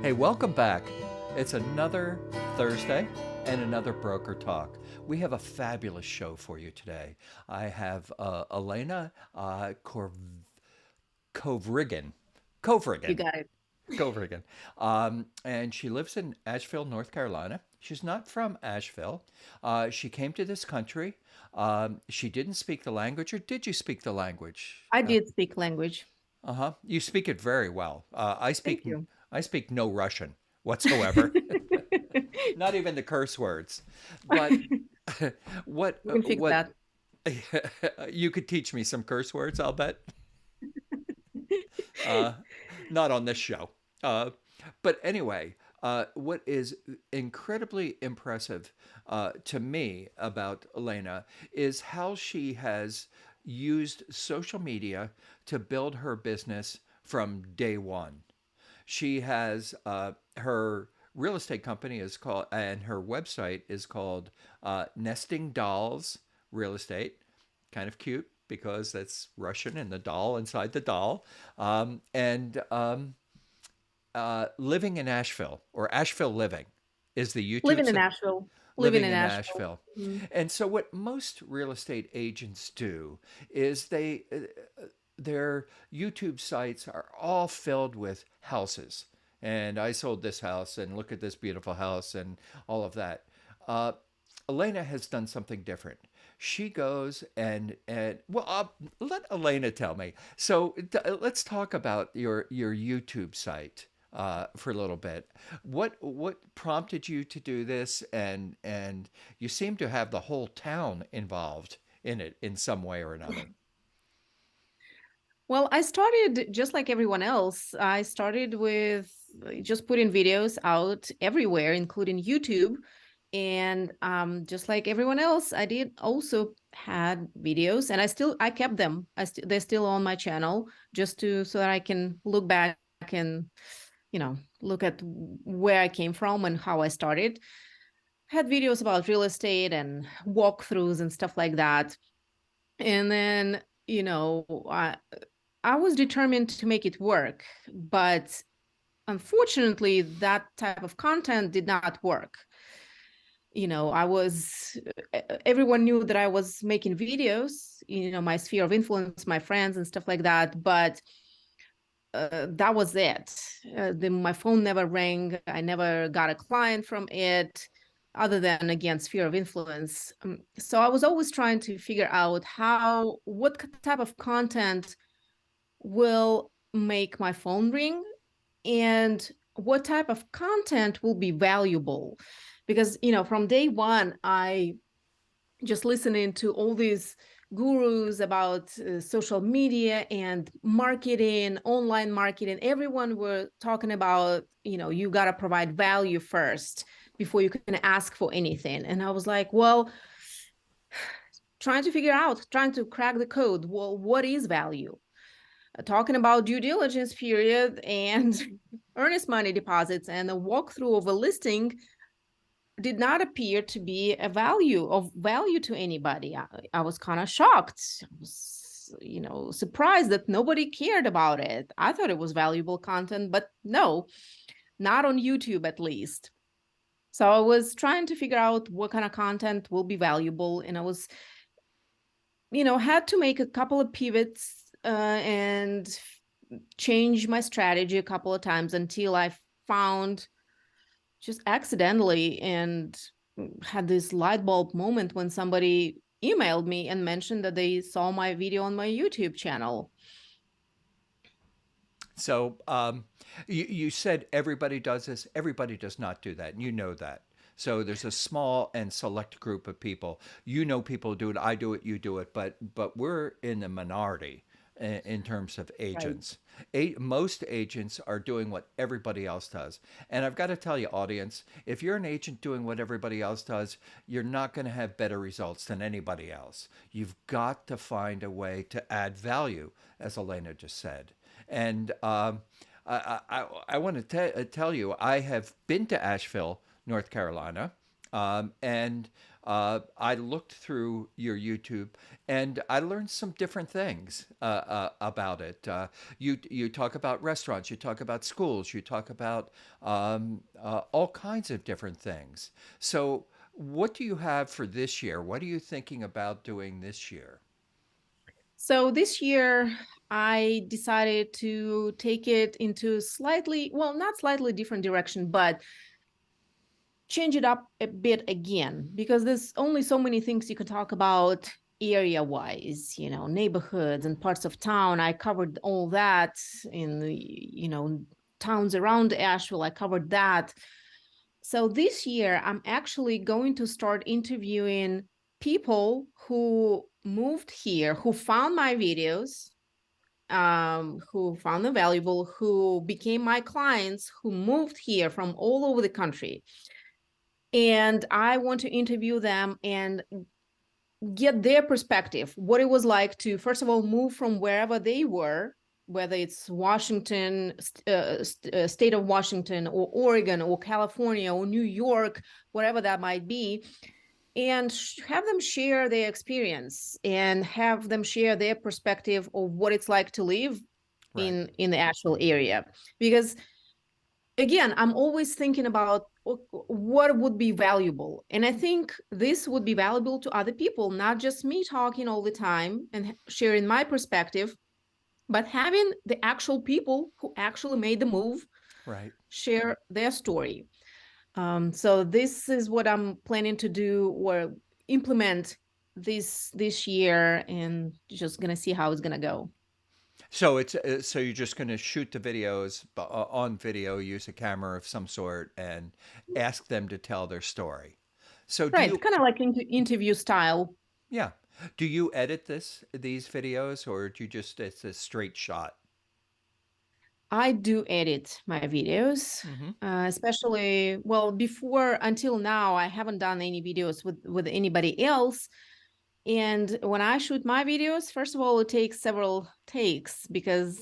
Hey, welcome back. It's another Thursday and another Broker Talk. We have a fabulous show for you today. I have Elena Kovrigin. You Kovrigin. got it. Kovrigin. And she lives in Asheville, North Carolina. She's not from Asheville. She came to this country. She didn't speak the language, or did you speak the language? I did speak language. Uh-huh. You speak it very well. I Thank speak you. I speak no Russian whatsoever. Not even the curse words. But what We can fix what that. you could teach me some curse words, I'll bet. Uh, Not on this show. Uh, but anyway, what is incredibly impressive to me about Elena is how she has used social media to build her business from day one. She has her real estate company is called, and her website is called Nesting Dolls Real Estate. Kind of cute because that's Russian and the doll inside the doll. And Living in Asheville, or Asheville Living, is the YouTube Living in site. Nashville. Living Living in in Asheville. Asheville. Mm. And so, what most real estate agents do is their YouTube sites are all filled with houses. And I sold this house, and look at this beautiful house, and all of that. Uh, Elena has done something different. She goes and well, let Elena tell me. So let's talk about your YouTube site for a little bit. What prompted you to do this? And you seem to have the whole town involved in it in some way or another. Well, I started just like everyone else. I started with just putting videos out everywhere, including YouTube. And just like everyone else, I did also had videos, and I kept them. They're still on my channel, just to so that I can look back and look at where I came from and how I started. Had videos about real estate and walkthroughs and stuff like that. And then, I was determined to make it work, but unfortunately, that type of content did not work. I was, everyone knew that I was making videos, my sphere of influence, my friends and stuff like that. But that was it. My phone never rang. I never got a client from it, other than again sphere of influence. So I was always trying to figure out what type of content will make my phone ring, and what type of content will be valuable. Because from day one, I just listening to all these gurus about social media and marketing, online marketing. Everyone were talking about, you got to provide value first before you can ask for anything. And I was like, well, trying to crack the code. Well, what is value? Talking about due diligence period and earnest money deposits and a walkthrough of a listing did not appear to be of value to anybody. I was kind of shocked. I was, surprised that nobody cared about it. I thought it was valuable content, but no, not on YouTube at least. So I was trying to figure out what kind of content will be valuable, and I was, had to make a couple of pivots and change my strategy a couple of times until I found, just accidentally, and had this light bulb moment when somebody emailed me and mentioned that they saw my video on my YouTube channel. So you said everybody does this. Everybody does not do that, and you know that. So there's a small and select group of people. You know, people do it. I do it. You do it. But we're in the minority in terms of Right. agents. Most agents are doing what everybody else does. And I've got to tell you, audience, if you're an agent doing what everybody else does, you're not going to have better results than anybody else. You've got to find a way to add value, as Elena just said. And I want to tell you, I have been to Asheville, North Carolina, and I looked through your YouTube and I learned some different things about it. You talk about restaurants, you talk about schools, you talk about all kinds of different things. So, what do you have for this year? What are you thinking about doing this year? So this year, I decided to take it into slightly, well, not slightly different direction, but change it up a bit again, because there's only so many things you can talk about area wise, neighborhoods and parts of town. I covered all that in the, towns around Asheville. I covered that. So this year, I'm actually going to start interviewing people who moved here, who found my videos, who found them valuable, who became my clients, who moved here from all over the country. And I want to interview them and get their perspective, what it was like to, first of all, move from wherever they were, whether it's Washington, state of Washington, or Oregon, or California, or New York, whatever that might be, and have them share their experience and have them share their perspective of what it's like to live Right. in the actual area. Because again, I'm always thinking about what would be valuable. And I think this would be valuable to other people, not just me talking all the time and sharing my perspective, but having the actual people who actually made the move Right. share their story. So this is what I'm planning to do or implement this year, and just gonna see how it's gonna go. So it's so you're just going to shoot the videos on video, use a camera of some sort, and ask them to tell their story. So do Right, you? kind of like interview style. Yeah. Do you edit these videos, or do you just it's a straight shot? I do edit my videos, Hmm. especially, well, before, until now, I haven't done any videos with anybody else. And when I shoot my videos, first of all, it takes several takes because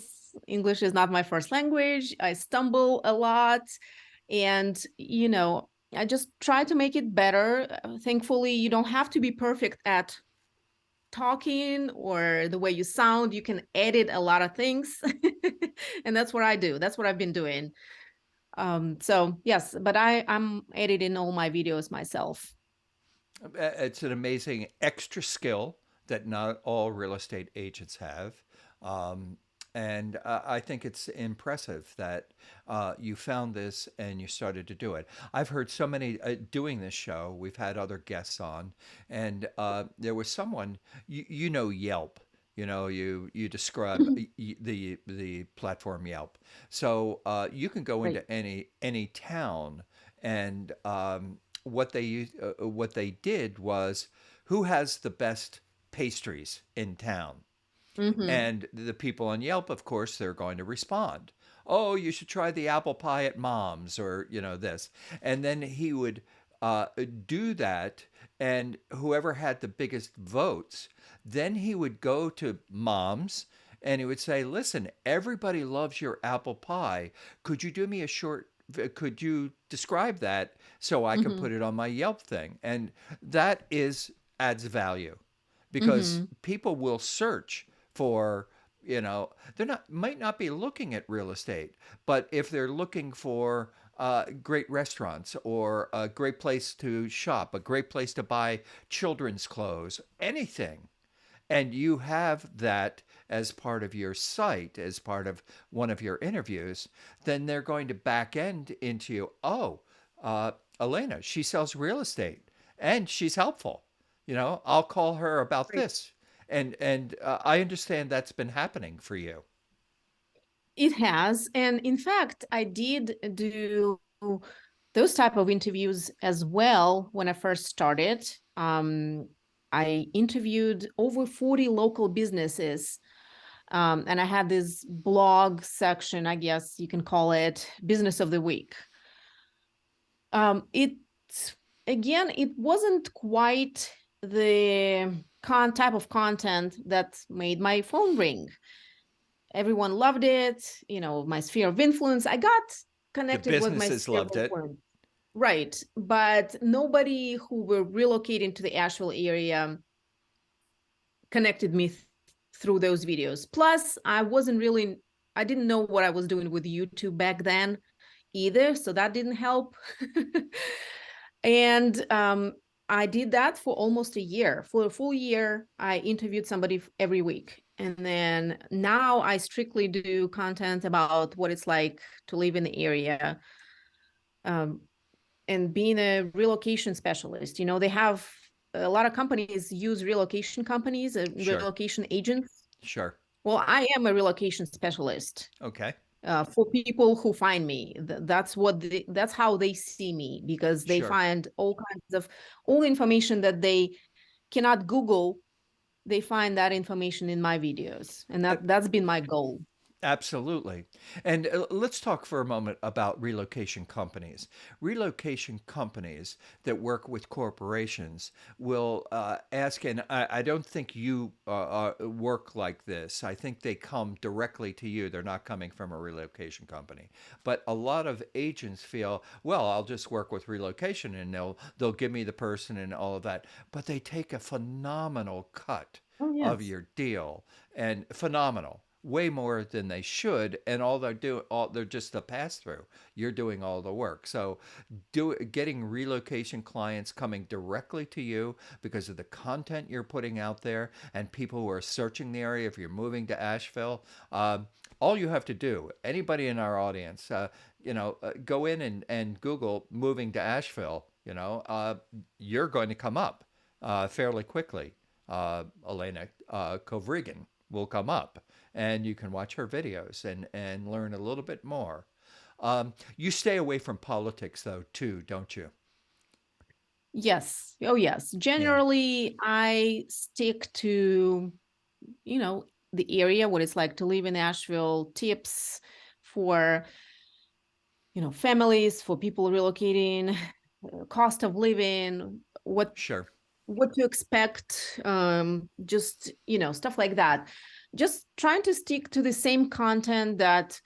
English is not my first language. I stumble a lot, and I just try to make it better. Thankfully, you don't have to be perfect at talking or the way you sound. You can edit a lot of things. And that's what I do. That's what I've been doing. So yes, but I'm editing all my videos myself. It's an amazing extra skill that not all real estate agents have. Um, and I think it's impressive that you found this and you started to do it. I've heard so many doing this show. We've had other guests on, and there was someone you know Yelp. You describe the platform Yelp, so you can go Right. into any town and what they did was who has the best pastries in town, Mm-hmm. and the people on Yelp, of course, they're going to respond. Oh, you should try the apple pie at Mom's, or this, and then he would do that, and whoever had the biggest votes, then he would go to Mom's. And he would say, "Listen, everybody loves your apple pie. Could you do me a short could you describe that so I can Mm-hmm. put it on my Yelp thing?" And that is adds value because Mm-hmm. people will search for, they're not might not be looking at real estate, but if they're looking for great restaurants or a great place to shop, a great place to buy children's clothes, anything, and you have that as part of your site, as part of one of your interviews, then they're going to back end into you. Oh, Elena, she sells real estate and she's helpful. I'll call her about Right. this. And I understand that's been happening for you. It has, and in fact, I did do those type of interviews as well when I first started. I interviewed over 40 local businesses. And I had this blog section, I guess you can call it Business of the Week. It again, it wasn't quite the type of content that made my phone ring. Everyone loved it. My sphere of influence. I got The connected with my businesses sphere of loved it. influence. Right. But nobody who were relocating to the Asheville area connected me through those videos. Plus, I didn't know what I was doing with YouTube back then either, so that didn't help. And I did that for almost a year. For a full year, I interviewed somebody every week. And then now I strictly do content about what it's like to live in the area. Um, and being a relocation specialist, they have a lot of companies use relocation companies, Sure. relocation agents. Sure. Well, I am a relocation specialist Okay. for people who find me. That's how they see me, because they Sure. find all the information that they cannot Google. They find that information in my videos, and that's been my goal. Absolutely. And let's talk for a moment about relocation companies. Relocation companies that work with corporations will ask, and I don't think you work like this. I think they come directly to you. They're not coming from a relocation company. But a lot of agents feel, well, I'll just work with relocation and they'll give me the person and all of that. But they take a phenomenal cut Oh, of yes. your deal, and phenomenal, way more than they should, and all they're just a pass through. You're doing all the work. So getting relocation clients coming directly to you because of the content you're putting out there, and people who are searching the area. If you're moving to Asheville, all you have to do, anybody in our audience, go in and Google moving to Asheville. You're going to come up fairly quickly. Elena Kovrigin will come up, and you can watch her videos and learn a little bit more. You stay away from politics, though, too, don't you? Yes. Oh, yes. Yeah, Generally, I stick to, the area, what it's like to live in Asheville, tips for, families, for people relocating, cost of living, sure. what to expect, just, stuff like that. Just trying to stick to the same content that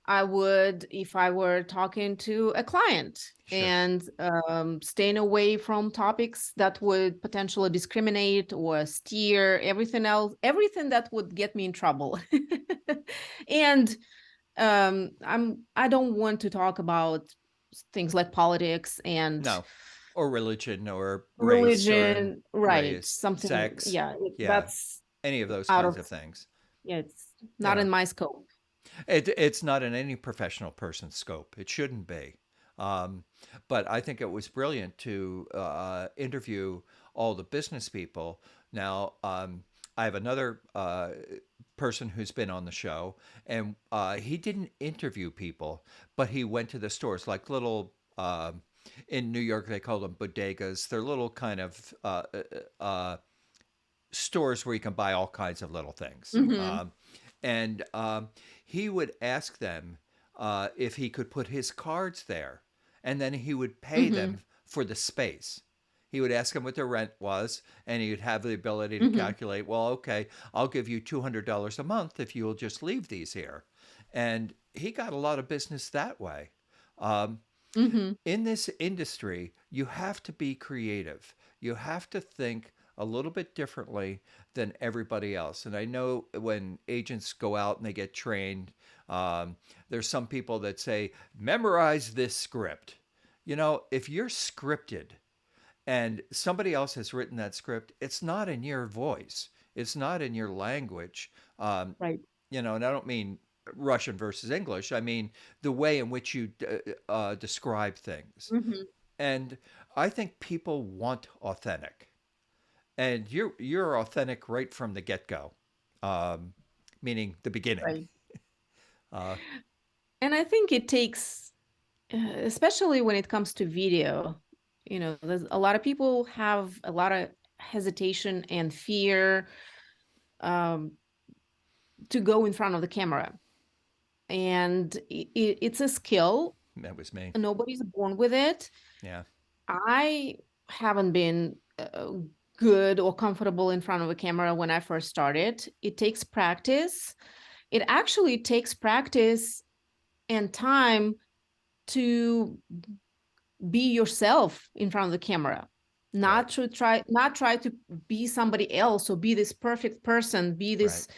I would if I were talking to a client, Sure. and staying away from topics that would potentially discriminate or steer everything else, everything that would get me in trouble. And I don't want to talk about things like politics and No. Or religion or race or religion, right? race, Something, sex. yeah, Yeah. that's Any of those out kinds of, of things. yeah, it's not Yeah. in my scope. It's not in any professional person's scope. It shouldn't be. Um, but I think it was brilliant to interview all the business people. Now, I have another person who's been on the show, and he didn't interview people, but he went to the stores, like little. In New York, they call them bodegas. They're little kind of stores where you can buy all kinds of little things. Hmm. And he would ask them if he could put his cards there, and then he would pay Hmm. them for the space. He would ask them what their rent was, and he would have the ability to Hmm. calculate, well, okay, I'll give you $200 a month if you'll just leave these here. And he got a lot of business that way. Um, Hmm. in this industry, you have to be creative. You have to think a little bit differently than everybody else. And I know when agents go out and they get trained, there's some people that say, memorize this script. If you're scripted and somebody else has written that script, it's not in your voice, it's not in your language. Um, Right. and I don't mean Russian versus English. I mean the way in which you describe things. Hmm. And I think people want authentic, and you're authentic right from the get go, um, meaning the beginning. Right. Uh, And I think it takes, especially when it comes to video, there's a lot of people have a lot of hesitation and fear, um, to go in front of the camera. And it's a skill. that was me. Nobody's born with it. Yeah. I haven't been good or comfortable in front of a camera when I first started. It takes practice. It actually takes practice and time to be yourself in front of the camera, Right. not try to be somebody else or be this perfect person, be Right. this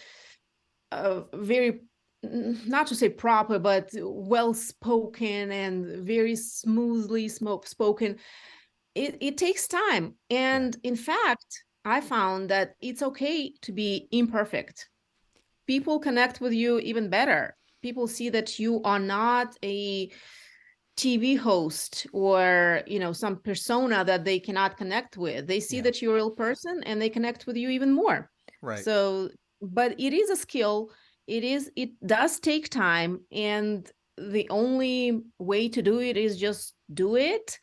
very, not to say proper, but well spoken and very smoothly spoken. It takes time. Yeah. And in fact, I found that it's okay to be imperfect. People connect with you even better. People see that you are not a TV host or, some persona that they cannot connect with. They see Yeah. that you're a real person and they connect with you even more. Right. So, but it is a skill. It does take time, and the only way to do it is just do it.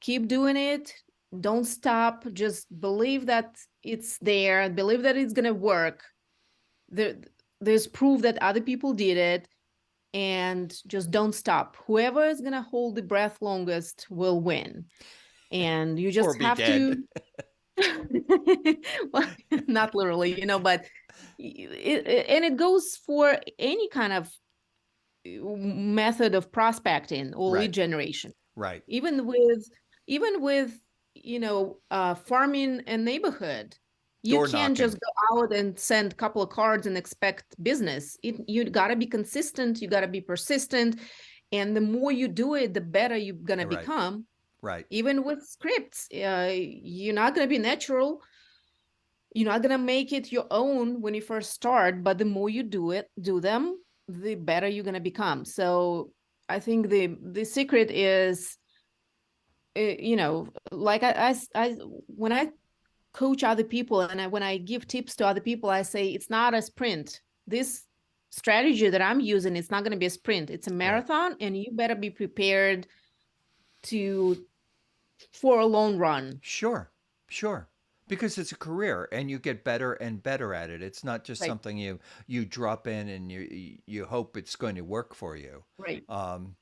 Keep doing it. Don't stop. Just believe that it's there. Believe that it's gonna work. There, there's proof that other people did it, and just don't stop. Whoever is going to hold the breath longest will win. And you Or just be have dead. to, well, not literally, but and it goes for any kind of method of prospecting or Right. lead generation. Right. Even with farming a neighborhood, you Door can't just knocking. go out and send a couple of cards and expect business. You got to be consistent, you got to be persistent, and the more you do it, the better you're going to Right. become. Right. Even with scripts, you're not going to be natural, you're not going to make it your own when you first start, but the more you do them, the better you're going to become. So I think the secret is, like I when I coach other people, and when I give tips to other people, I say it's not a sprint. This strategy that I'm using, it's not going to be a sprint, it's a Right. marathon, and you better be prepared to for a long run. Sure. Sure. Because it's a career and you get better and better at it. It's not just Right. something you drop in and you hope it's going to work for you. Right. Um,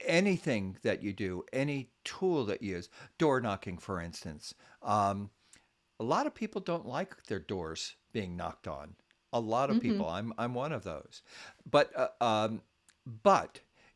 Anything that you do, any tool that you use, door knocking, for instance. A lot of people don't like their doors being knocked on. A lot of Mm-hmm. people. I'm one of those. But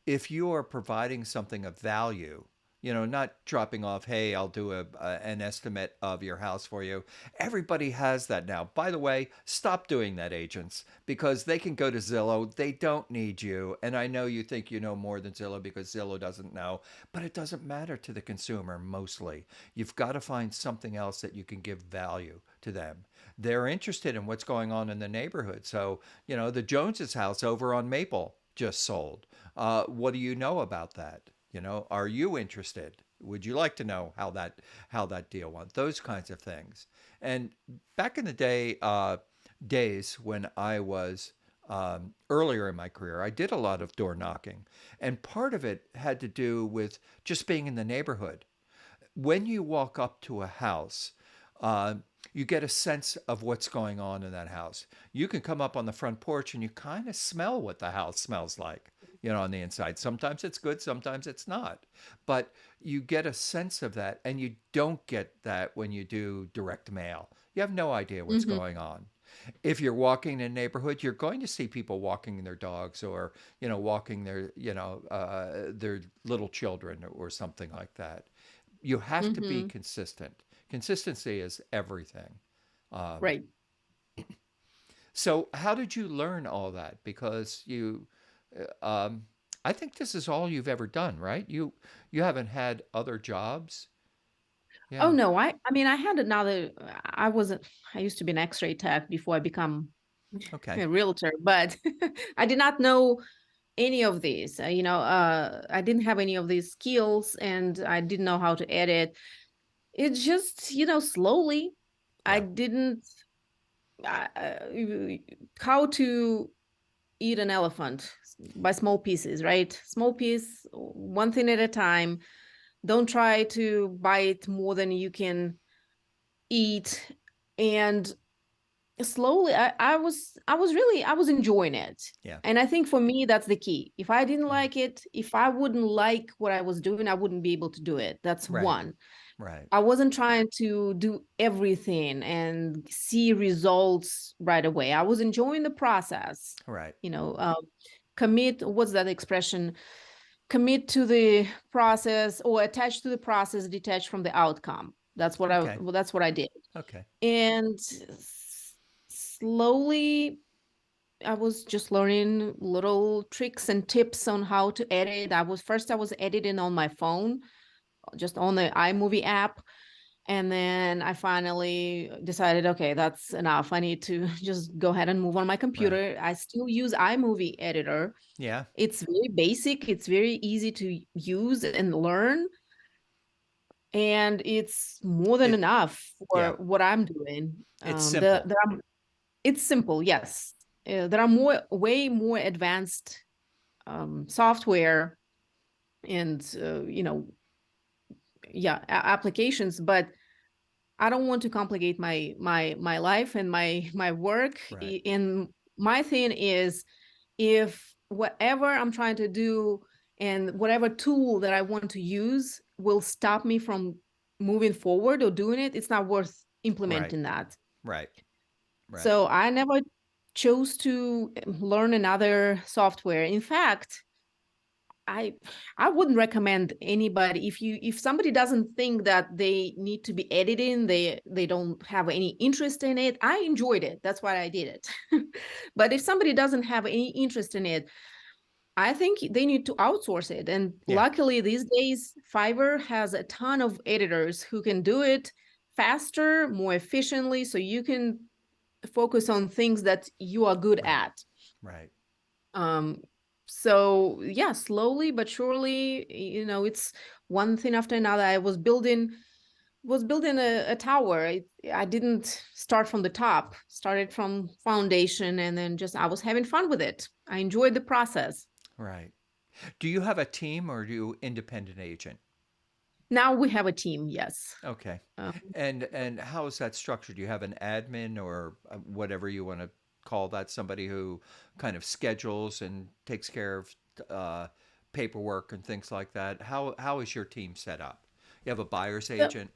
if you are providing something of value, not dropping off, hey, I'll do an estimate of your house for you. Everybody has that now. By the way, stop doing that, agents, because they can go to Zillow. They don't need you. And I know you think you know more than Zillow because Zillow doesn't know, but it doesn't matter to the consumer mostly. You've got to find something else that you can give value to them. They're interested in what's going on in the neighborhood. So, the Joneses house over on Maple just sold. What do you know about that? Are you interested? Would you like to know how that deal went? Those kinds of things. And back in the days when I was earlier in my career, I did a lot of door knocking, and part of it had to do with just being in the neighborhood. When you walk up to a house, uh, you get a sense of what's going on in that house. You can come up on the front porch and you kind of smell what the house smells like, on the inside. Sometimes it's good, sometimes it's not. But you get a sense of that, and you don't get that when you do direct mail. You have no idea what's Mm-hmm. going on. If you're walking in a neighborhood, you're going to see people walking their dogs, or walking their little children, or something like that. You have to be Mm-hmm. consistent. Consistency is everything. Um, Right. so, how did you learn all that? Because I think this is all you've ever done, right? You haven't had other jobs. Oh Yeah. no, I mean, I had another. I used to be an X-ray tech before I become Okay. a realtor, but I did not know any of these. I didn't have any of these skills, and I didn't know how to edit. It just, slowly. I Yeah. didn't uh, how to eat an elephant by small pieces, right? Small piece, one thing at a time. Don't try to bite more than you can eat. And slowly, I was enjoying it. Yeah. And I think for me, that's the key. If I didn't like it, if I wouldn't like what I was doing, I wouldn't be able to do it. That's Right. one. Right. I wasn't trying to do everything and see results right away. I was enjoying the process. Right. You know, uh, what's that expression? commit to the process or attach to the process, detach from the outcome. Okay. That's what I did. Okay. And slowly I was just learning little tricks and tips on how to edit. I was editing on my phone, just on the iMovie app. And then I finally decided, okay, that's enough. I need to just go ahead and move on my Right. computer. I still use iMovie editor. Yeah. It's very basic, it's very easy to use and learn, and it's more than It. enough Yeah. for what I'm doing. It's simple. It's simple, yes. There are way more advanced software and yeah, applications, but I don't want to complicate my life and my work. Right. And my thing is, if whatever I'm trying to do and whatever tool that I want to use will stop me from moving forward or doing it, it's not worth Right. implementing that. Right. Right. So I never chose to learn another software. In fact, I I wouldn't recommend anybody, if somebody doesn't think that they need to be editing, they don't have any interest in it. I enjoyed it. That's why I did it. But if somebody doesn't have any interest in it, I think they need to outsource it. And Yeah. luckily these days, Fiverr has a ton of editors who can do it faster, more efficiently, so you can focus on things that you are good Right. at. Right. Um, so yeah, slowly but surely, it's one thing after another. I was building a tower. I didn't start from the top, started from foundation, and then just I was having fun with it. I enjoyed the process. Right. Do you have a team or do you independent agent? Now we have a team, yes. Okay. Um, And how is that structured? Do you have an admin or whatever you want to call that, somebody who kind of schedules and takes care of uh, paperwork and things like that? How is your team set up? You have a buyer's so agent?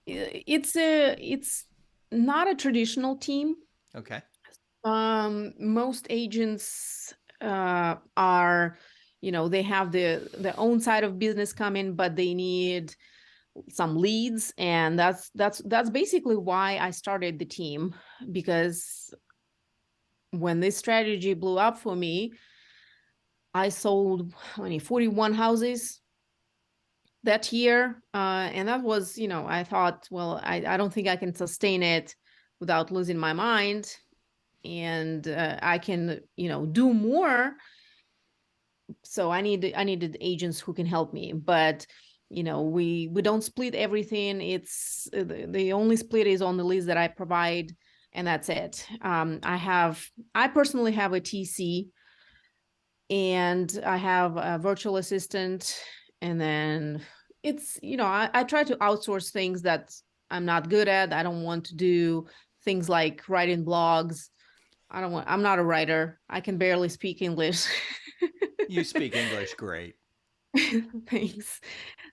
it's not a traditional team. Okay. Most agents are, they have their own side of business coming, but they need some leads, and that's basically why I started the team. Because when this strategy blew up for me, I sold how many 41 houses that year, and that was, I thought, well, I don't think I can sustain it without losing my mind, and I can, do more. So I needed agents who can help me. But we don't split everything. It's the only split is on the list that I provide, and that's it. I personally have a TC, and I have a virtual assistant. And then I try to outsource things that I'm not good at. I don't want to do things like writing blogs. I'm not a writer. I can barely speak English. You speak English great. Thanks.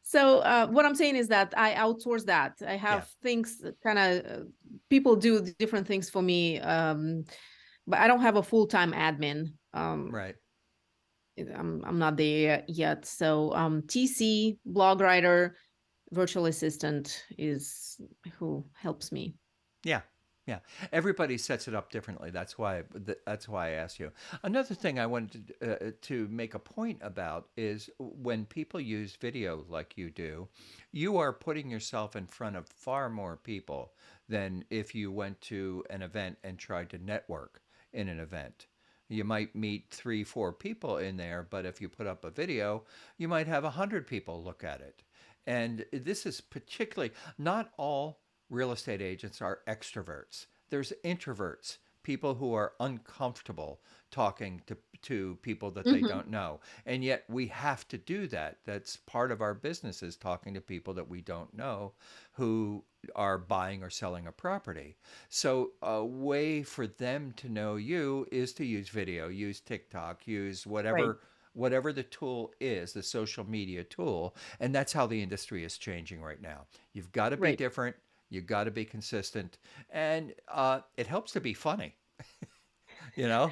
So what I'm saying is that I outsource that. I Yeah. have things kind of people do different things for me, but I don't have a full-time admin. Right. I'm not there yet. So TC, blog writer, virtual assistant is who helps me. Yeah. Yeah. Everybody sets it up differently. That's why I asked you. Another thing I wanted to make a point about is when people use video like you do, you are putting yourself in front of far more people than if you went to an event and tried to network in an event. You might meet three, four people in there, but if you put up a video, you might have 100 people look at it. And this is particularly, not all real estate agents are extroverts. There's introverts, people who are uncomfortable talking to people that they Hmm. don't know. And yet we have to do that. That's part of our business, is talking to people that we don't know who are buying or selling a property. So a way for them to know you is to use video, use TikTok, use Right. whatever the tool is, the social media tool. And that's how the industry is changing right now. You've got to be Right. different. You got to be consistent, and it helps to be funny. You know,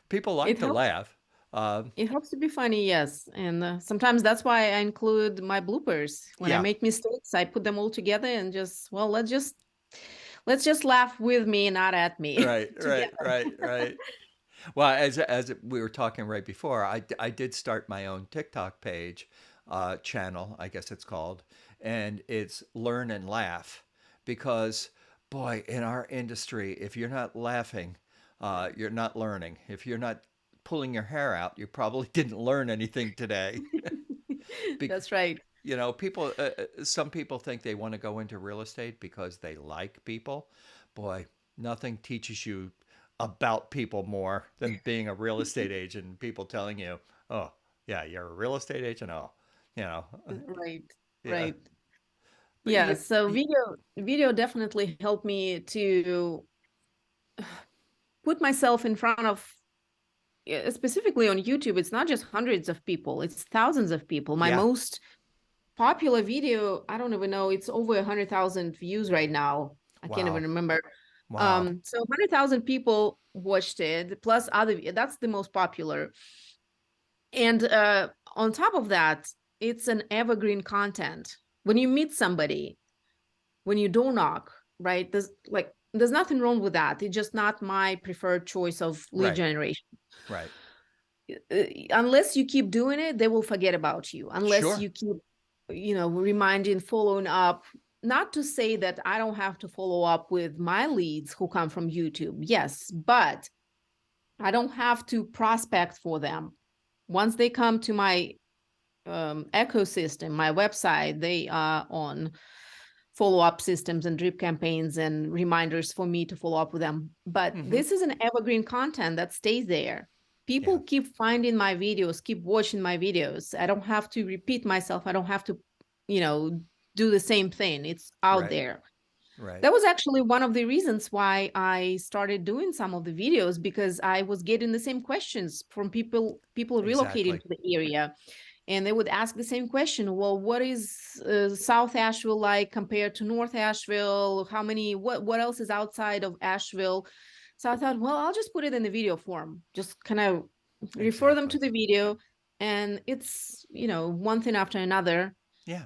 people like It to helps. laugh. It helps to be funny, yes. And sometimes that's why I include my bloopers. When I Yeah, make mistakes, I put them all together and just, well, let's just laugh with me, not at me right, right, together. right, right. Well, as we were talking right before, I did start my own TikTok page, channel, I guess it's called, and it's Learn and Laugh, because boy, in our industry, if you're not laughing, you're not learning. If you're not pulling your hair out, you probably didn't learn anything today. Bec- That's right. People, some people think they want to go into real estate because they like people. Boy, nothing teaches you about people more than being a real estate agent and people telling you, oh, yeah, you're a real estate agent. Oh, you know, Right. yeah. Right. But Yeah. So video definitely helped me to put myself in front of, specifically on YouTube. It's not just hundreds of people, it's thousands of people. My yeah, most popular video, I don't even know, it's over 100,000 views right now. I can't even wow, remember. wow, So 100,000 people watched it, plus other, that's the most popular. And on top of that, it's an evergreen content. When you meet somebody, when you door knock, right? There's nothing wrong with that. It's just not my preferred choice of lead right, generation. right. Unless you keep doing it, they will forget about you. Unless Sure. you keep, reminding, following up. Not to say that I don't have to follow up with my leads who come from YouTube. Yes, but I don't have to prospect for them. Once they come to my ecosystem, my website, they are on follow-up systems and drip campaigns and reminders for me to follow up with them. But Mm-hmm. this is an evergreen content that stays there. Yeah, People keep finding my videos, keep watching my videos. I don't have to repeat myself. I don't have to, you know, do the same thing. It's out right, there. right. That was actually one of the reasons why I started doing some of the videos, because I was getting the same questions from people relocating Exactly. to the area, and they would ask the same question. Well, what is South Asheville like compared to North Asheville? What else is outside of Asheville? So I thought, well, I'll just put it in the video form, just kind of refer them to Exactly. the video, and it's, one thing after another. Yeah.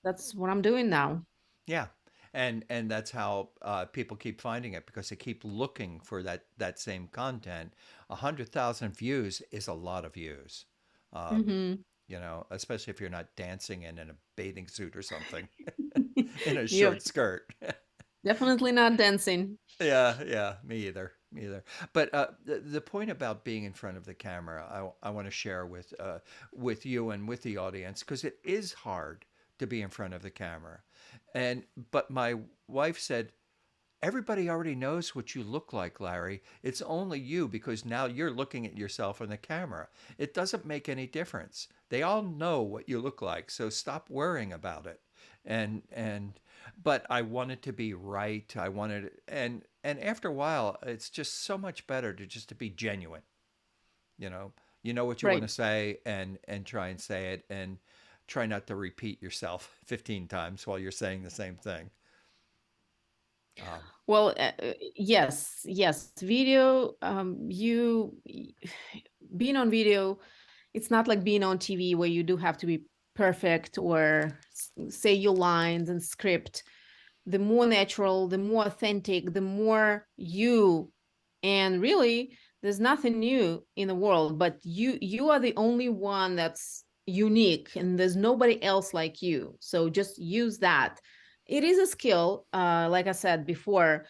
That's what I'm doing now. Yeah, and that's how people keep finding it because they keep looking for that same content. 100,000 views is a lot of views. Um, Hmm. especially if you're not dancing in a bathing suit or something in a Yep, short skirt. definitely not dancing. Yeah, yeah, me either, me either. But the point about being in front of the camera, I want to share with you and with the audience because it is hard to be in front of the camera. And but my wife said everybody already knows what you look like, Larry. It's only you because now you're looking at yourself in the camera. It doesn't make any difference. They all know what you look like, so stop worrying about it. And but I wanted to be right. I wanted and after a while, it's just so much better to be genuine. You know, you know what you want Right. to say and try and say it and try not to repeat yourself 15 times while you're saying the same thing. Um, Well, yes, yes. Video, being on video, it's not like being on TV where you do have to be perfect or say your lines and script. The more natural, the more authentic, the more you. And really, there's nothing new in the world, but you are the only one that's unique, and there's nobody else like you. So just use that. It is a skill, like I said before,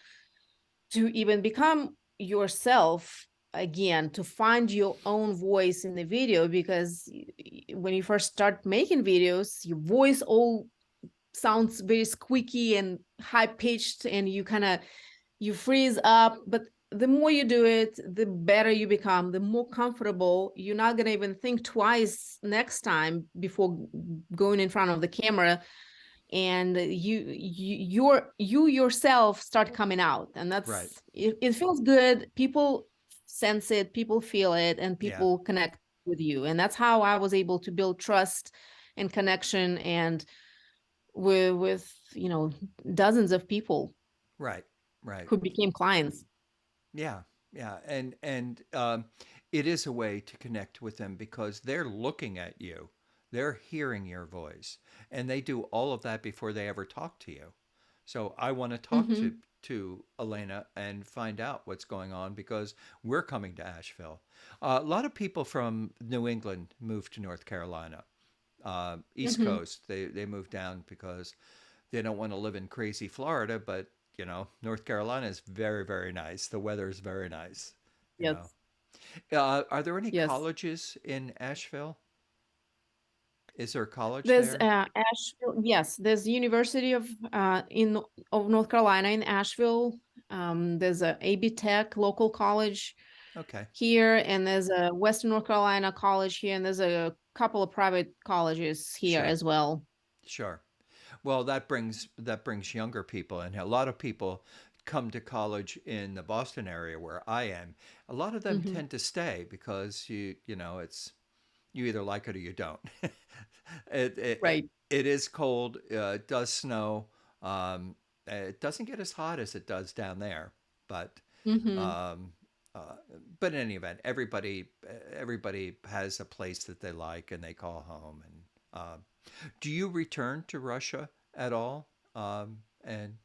to even become yourself again, to find your own voice in the video, because when you first start making videos, your voice all sounds very squeaky and high pitched, and you freeze up. But the more you do it, the better you become, the more comfortable. You're not going to even think twice next time before going in front of the camera, and you yourself start coming out, and right. it feels good. People sense it, people feel it, and Yeah. people connect with you. And that's how I was able to build trust and connection, and with dozens of people Right. Right. who became clients. Yeah. Yeah, and it is a way to connect with them because they're looking at you, they're hearing your voice, and they do all of that before they ever talk to you. So I want to talk Hmm. to Elena and find out what's going on because we're coming to Asheville. A lot of people from New England moved to North Carolina, East Hmm. Coast. They moved down because they don't want to live in crazy Florida, but North Carolina is very, very nice. The weather is very nice. You know, Yes. are there any Yes. colleges in Asheville? Is there a college There's there? Asheville. Yes, there's University of North Carolina in Asheville. There's a AB Tech local college Okay, here, and there's a Western North Carolina college here, and there's a couple of private colleges here sure, as well. sure. Well, that brings younger people, and a lot of people come to college in the Boston area where I am. A lot of them Hmm. tend to stay because it's you either like it or you don't. Right. It is cold. It does snow. It doesn't get as hot as it does down there, but Hmm. um, uh, but in any event, everybody has a place that they like and they call home. And do you return to Russia at all? And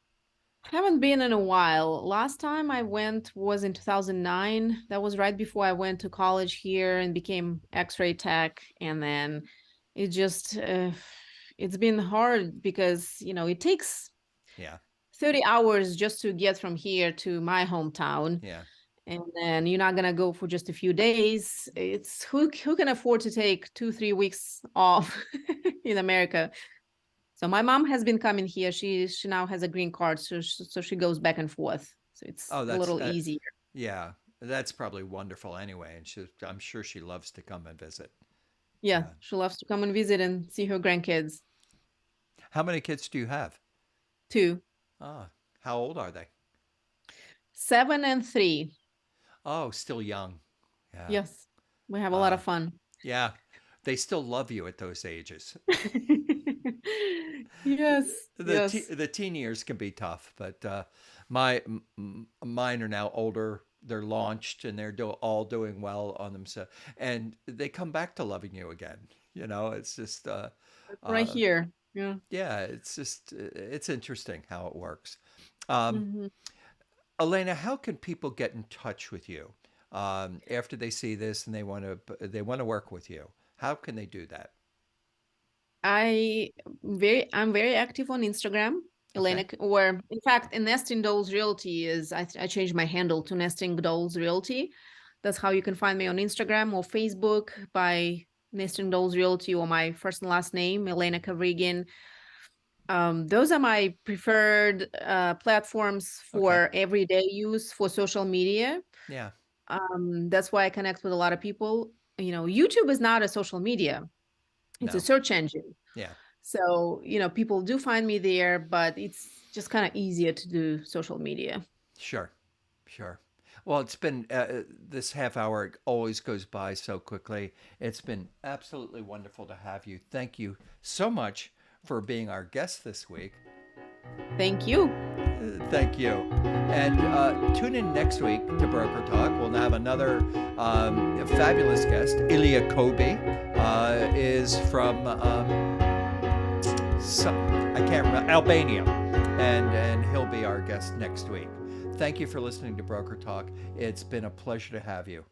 Haven't been in a while. Last time I went was in 2009. That was right before I went to college here and became X-ray tech. And then it just, it's been hard because, it takes yeah, 30 hours just to get from here to my hometown. yeah, And then you're not gonna go for just a few days. It's who can afford to take 2, 3 weeks off in America? So my mom has been coming here. She now has a green card, so she goes back and forth. So it's oh, a that's little easier. yeah, that's probably wonderful anyway, and I'm sure she loves to come and visit. Yeah, Yeah. she loves to come and visit and see her grandkids How many kids do you have? too. Ah, how old are they? 7 and 3. Oh, still young. Yeah. Yes, we have a lot Uh, of fun. yeah. They still love you at those ages. Yes, yes. The teen years can be tough, but mine are now older. They're launched and all doing well on themselves, and they come back to loving you again. It's just Right uh, here. Yeah. yeah, it's interesting how it works. Um, Mhm. Elena, how can people get in touch with you after they see this and they want to work with you? How can they do that? I'm very active on Instagram. Okay. Or in fact, in Nesting Dolls Realty I changed my handle to Nesting Dolls Realty. That's how you can find me on Instagram or Facebook by Nesting Dolls Realty or my first and last name, Elena Kovrigin. Those are my preferred platforms Okay. for everyday use for social media. Yeah. That's why I connect with a lot of people. YouTube is not a social media; it's a No. search engine. Yeah. So, people do find me there, but it's just kind of easier to do social media. Sure. Sure. Well, it's been this half hour always goes by so quickly. It's been absolutely wonderful to have you. Thank you so much for being our guest this week. Thank you. Thank you. And tune in next week to Broker Talk. We'll have another fabulous guest. Ilya Kobe is from I can't remember, Albania, and he'll be our guest next week. Thank you for listening to Broker Talk. It's been a pleasure to have you.